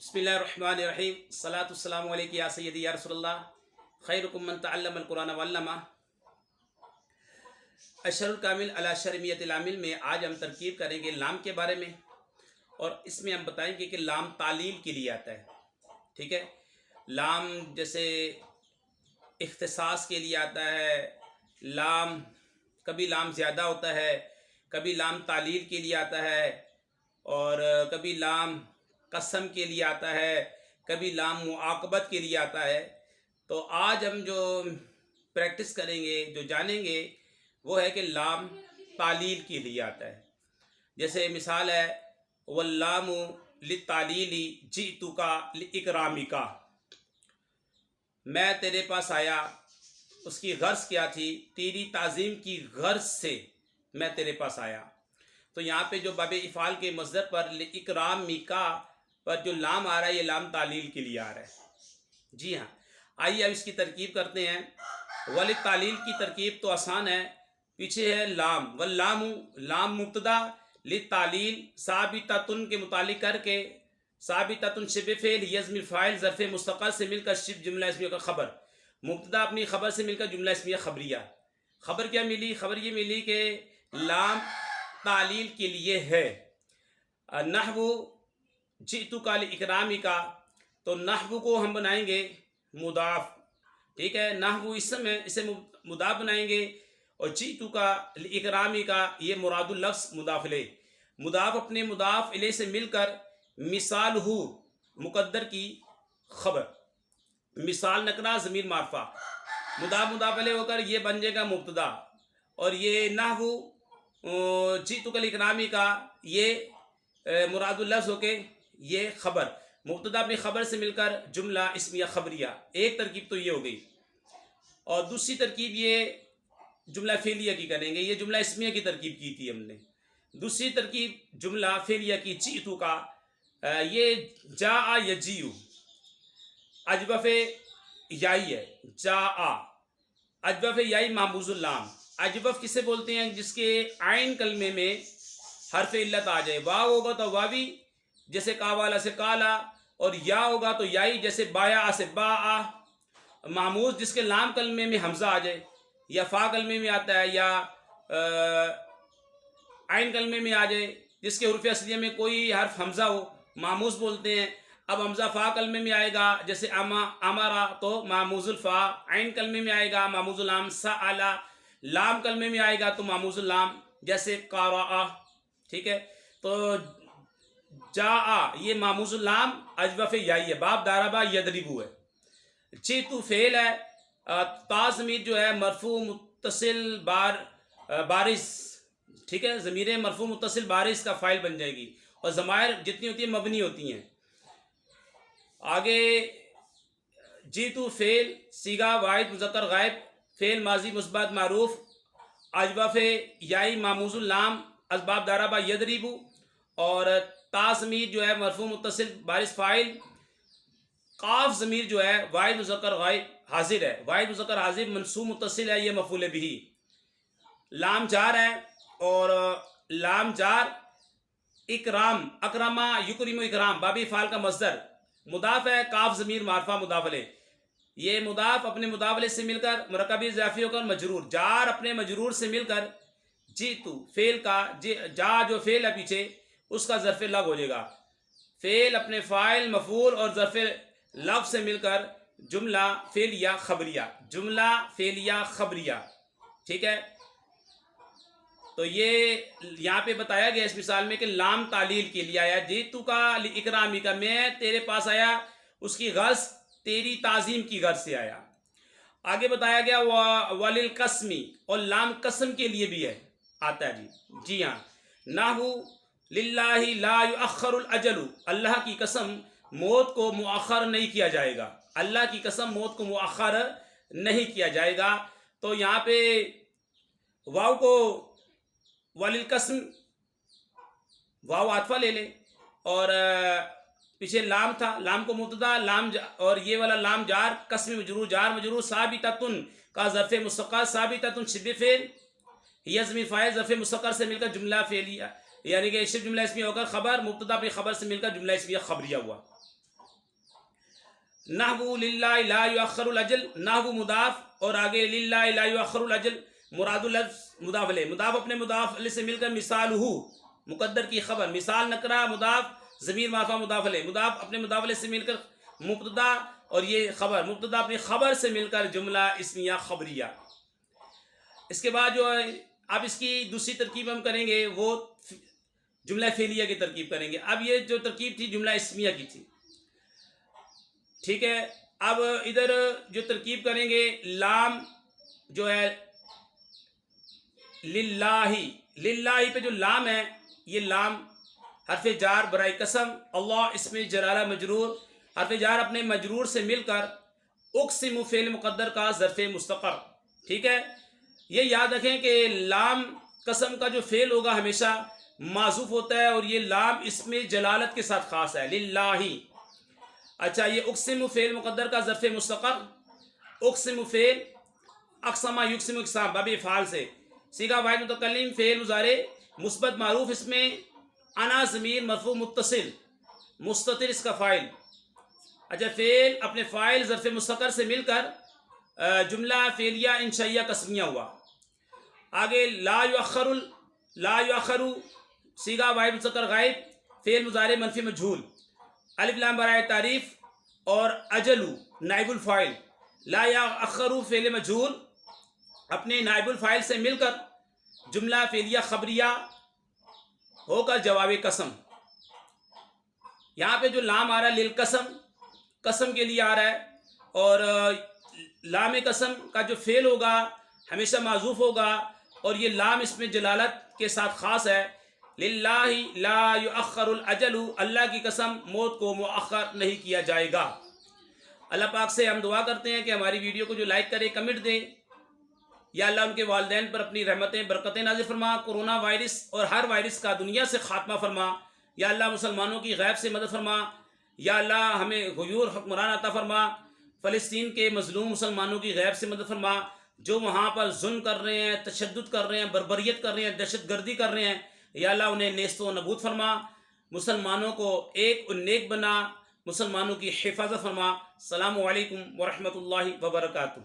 بسم اللہ الرحمن الرحیم الصلاۃ والسلام علیک یا سیدی یا رسول اللہ خیرکم من تعلم القرآن وعلمہ۔ اشر الکامل علی شرمیت العامل میں آج ہم ترکیب کریں گے لام کے بارے میں، اور اس میں ہم بتائیں گے کہ لام تعلیل کے لیے آتا ہے۔ ٹھیک ہے، لام جیسے اختصاص کے لیے آتا ہے، لام کبھی لام زیادہ ہوتا ہے، کبھی لام تعلیل کے لیے آتا ہے، اور کبھی لام قسم کے لیے آتا ہے، کبھی لام معاقبت کے لیے آتا ہے۔ تو آج ہم جو پریکٹس کریں گے، جو جانیں گے، وہ ہے کہ لام تعلیل کے لیے آتا ہے۔ جیسے مثال ہے واللام للتعلیل جئتک لإکرامک، میں تیرے پاس آیا، اس کی غرض کیا تھی؟ تیری تعظیم کی غرض سے میں تیرے پاس آیا۔ تو یہاں پہ جو باب افعال کے مصدر پر لإکرامک پر جو لام آ رہا ہے، یہ لام تعلیل کے لیے آ رہا ہے۔ جی ہاں، آئیے اب اس کی ترکیب کرتے ہیں۔ وللتعلیل کی ترکیب تو آسان ہے، پیچھے ہے لام، واللام لام مبتدا، للتعلیل ثابتۃ کے متعلق کر کے، ثابتۃ شبہ فعل، یزم فاعل ظرف مستقر سے مل کر شبہ جملہ اسمیہ کا خبر، مبتدا اپنی خبر سے مل کر جملہ اسمیہ خبریہ۔ خبر کیا ملی؟ خبر یہ ملی کہ لام تعلیل کے لیے ہے۔ نحو جئتک لإکرامک، تو نحو کو ہم بنائیں گے مضاف۔ ٹھیک ہے، نحو اسم ہے، اسے مضاف بنائیں گے، اور جئتک لإکرامک یہ مراد اللفظ مضاف الیہ، مضاف اپنے مضاف الیہ سے مل کر مثال ہو مقدر کی خبر، مثال نکرہ ضمیر معرفہ، مضاف الیہ ہو کر یہ بن جائے گا مبتدا، اور یہ نحو جئتک لإکرامک یہ مراد اللفظ ہو کے یہ خبر، مبتدا اپنی خبر سے مل کر جملہ اسمیہ خبریہ۔ ایک ترکیب تو یہ ہو گئی، اور دوسری ترکیب یہ جملہ فعلیہ کی کریں گے۔ یہ جملہ اسمیہ کی ترکیب کی تھی ہم نے۔ دوسری ترکیب جملہ فعلیہ کی جئتک، یہ جاء یجیء، اجوف یائی ہے، جاء اجوف یائی معموز اللام۔ اجوف کسے بولتے ہیں؟ جس کے عین کلمے میں حرف علت آ جائے، واو ہوگا تو واوی جیسے کاوالا سے کالا، اور یا ہوگا تو یائی جیسے بایا سے با۔ معموز جس کے لام کلمے میں حمزہ آ جائے، یا فا کلمے میں آتا ہے، یا عین کلمے میں آ جائے، جس کے حروف اصلیہ میں کوئی حرف حمزہ ہو، معموز بولتے ہیں۔ اب حمزہ فا کلمے میں آئے گا جیسے امارا تو معموز الفا، عین کلمے میں آئے گا معموز اللام، سألا، لام کلمے میں آئے گا تو معموز اللام جیسے قارآ۔ ٹھیک ہے، تو جاء یہ معموز اللام اجوف یائی ہے، باب داربا یدربو ہے۔ جئتو فعل ہے، تا ضمیر جو ہے مرفوع متصل بارز، ٹھیک ہے، ضمیر مرفوع متصل بارز کا فاعل بن جائے گی، اور ضمائر جتنی ہوتی ہیں مبنی ہوتی ہیں۔ آگے جئتو فعل صیغہ واحد مذکر غائب، فعل ماضی مثبت معروف، اجوف یائی معموز اللام اسباب داربا یدربو، اور تا ضمیر جو ہے مرفوع متصل بارز فاعل، قاف ضمیر جو ہے واحد مذکر غائب حاضر ہے، واحد مذکر حاضر منصوب متصل ہے، یہ مفعول بہ۔ لام جار ہے، اور لام جار اکرام، اکرما یکرم اکرام باب افعال کا مصدر، مضاف ہے، کاف ضمیر معرفہ مضاف الیہ، یہ مضاف اپنے مضاف الیہ سے مل کر مرکب اضافی ہو کر مجرور، جار اپنے مجرور سے مل کر جئتو فعل کا جا جو فعل ہے پیچھے اس کا ظرف لغو ہو جائے گا، فعل اپنے فاعل مفعول اور ظرف لغو سے مل کر جملہ فعلیہ خبریہ، جملہ فعلیہ خبریہ۔ ٹھیک ہے، تو یہ یہاں پہ بتایا گیا اس مثال میں کہ لام تعلیل کے لیے آیا، جئتک لإکرامک میں تیرے پاس آیا، اس کی غرض تیری تعظیم کی غرض سے آیا۔ آگے بتایا گیا وللقسم، اور لام قسم کے لیے بھی ہے، آتا ہے۔ جی ہاں، نحو للہ لا یؤخر الاجل، اللہ کی قسم موت کو مؤخر نہیں کیا جائے گا، اللہ کی قسم موت کو مؤخر نہیں کیا جائے گا۔ تو یہاں پہ واو کو وللقسم واو عاطفہ لے لیں، اور پیچھے لام تھا، لام کو مبتدا، لام اور یہ والا لام جار، قسم مجرور، جار مجرور، ثابتۃ کا ظرف مستقر، ثابتۃ شبہ فعل، یزم فاعل ظرف مستقر سے مل کر جملہ فعلیہ، یعنی کہ شبہ جملہ اسمیہ ہو کر خبر، مبتدا اپنی خبر سے مل کر جملہ اسمیہ خبریہ ہوا۔ نحو للہ لا یؤخر الاجل، نحو مضاف اور آگے للہ لا یؤخر الاجل، مراد اللفظ مضاف الیہ، مضاف اپنے مضاف الیہ سے مل کر مثالہ مقدر کی خبر، مثال نکرہ مضاف ضمیر معرفہ مضاف الیہ، مضاف اپنے مضاف الیہ سے مل کر مبتدا اور یہ خبر، مبتدا اپنی خبر سے مل کر جملہ اسمیہ خبریہ۔ اس کے بعد جو ہے اب اس کی دوسری ترکیب ہم کریں گے وہ جملہ فعلیہ کی ترکیب کریں گے۔ اب یہ جو ترکیب تھی جملہ اسمیہ کی تھی، ٹھیک ہے۔ اب ادھر جو ترکیب کریں گے لام جو ہے للہ، للہ پہ جو لام ہے یہ لام حرف جار برائے قسم، اللہ اس میں جلالہ مجرور، حرف جار اپنے مجرور سے مل کر اقسم فعل مقدر کا ظرف مستقر، ٹھیک ہے۔ یہ یاد رکھیں کہ لام قسم کا جو فعل ہوگا ہمیشہ معذوف ہوتا ہے اور یہ لام اس میں جلالت کے ساتھ خاص ہے، للہ۔ اچھا، یہ اقسم فعل مقدر کا ظرف مستقر، اقسم فعل اقسم یقسم اقسام باب افعال سے، صیغہ واحد متکلم فعل مضارع مثبت معروف، اس میں انا ضمیر مرفوع متصل مستتر اس کا فاعل۔ اچھا، فعل اپنے فاعل ظرف مستقر سے مل کر جملہ فعلیہ انشائیہ قسمیہ ہوا۔ آگے لا یؤخر، لا یؤخر صیغہ واحد مذکر غائب فعل مضارع منفی مجہول، الف لام برائے تعریف اور اجل نائب الفاعل، لا یؤخر فعل مجہول اپنے نائب الفاعل سے مل کر جملہ فعلیہ خبریہ ہو کر جواب قسم۔ یہاں پہ جو لام آ رہا ہے للقسم، قسم کے لیے آ رہا ہے، اور لام قسم کا جو فعل ہوگا ہمیشہ معذوف ہوگا اور یہ لام اس میں جلالت کے ساتھ خاص ہے، للہ لا یؤخر الاجل، اللہ کی قسم موت کو مؤخر نہیں کیا جائے گا۔ اللہ پاک سے ہم دعا کرتے ہیں کہ ہماری ویڈیو کو جو لائک کرے کمنٹ دے، یا اللہ ان کے والدین پر اپنی رحمتیں برکتیں نازل فرما، کورونا وائرس اور ہر وائرس کا دنیا سے خاتمہ فرما، یا اللہ مسلمانوں کی غیب سے مدد فرما، یا اللہ ہمیں غیور حکمران عطا فرما، فلسطین کے مظلوم مسلمانوں کی غیب سے مدد فرما، جو وہاں پر ظلم کر رہے ہیں، تشدد کر رہے ہیں، بربریت کر رہے ہیں، دہشت گردی کر رہے ہیں، یا اللہ انہیں نیست و نبود فرما، مسلمانوں کو ایک اور نیک بنا، مسلمانوں کی حفاظت فرما۔ السلام علیکم ورحمۃ اللہ وبرکاتہ۔